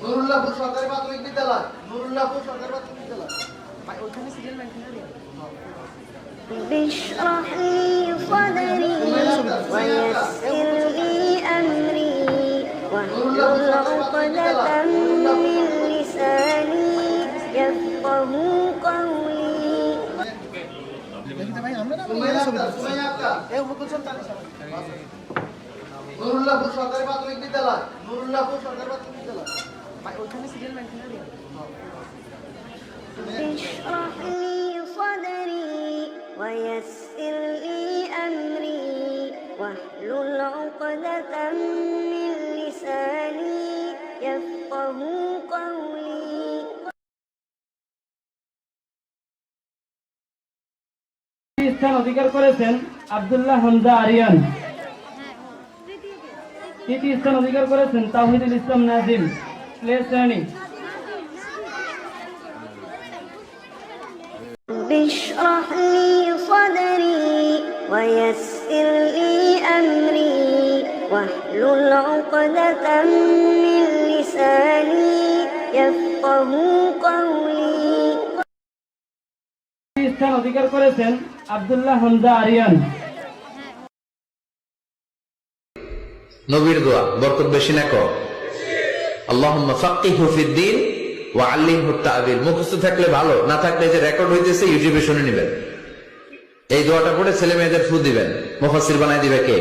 নুরুল্লাহপুর সরকারি প্রাথমিক বিদ্যালয়, নুরুল্লাহপুর সরকারি প্রাথমিক বিদ্যালয়। ওইখানে সিরিয়াল মেনটেন করি। اشرح لي صدري ويسر لي أمري واحلل عقدة من لساني يفقه قولي নুরুল্লাহপুর সরকারি প্রাথমিক বিদ্যালয়, নুরুল্লাহপুর সরকারি প্রাথমিক বিদ্যালয়। ওইখানে সিরিয়াল মেনটেন করি। اشرح لي صدري ويسر لي أمري واحلل عقدة من لساني يفقه قولي স্থান অধিকার করেছেন আব্দুল্লাহ হামজা আরিয়ান। তৃতীয় স্থান অধিকার করেছেন তাওহিদুল ইসলাম নাজিম, প্লে শ্রেণী। اشرح لي صدري ويسر لي أمري واحلل عقدة من لساني يفقه قولي স্থান অধিকার করেছেন আব্দুল্লাহ হামজা আরিয়ান। নবীর দোয়া বরকত বেশি না কম। আল্লাহুম্মা ফাক্কিহু ফিদ্দীন ওয়া আল্লিমহু তা'বীর। মুখস্থ থাকলে ভালো, না থাকলে যে রেকর্ড হইতেছে ইউটিউবে শুনে নেবেন। এই দোয়াটা পড়ে ছেলে মেয়েদের ফু দিবেন, মুফাসসির বানাই দিবে কে?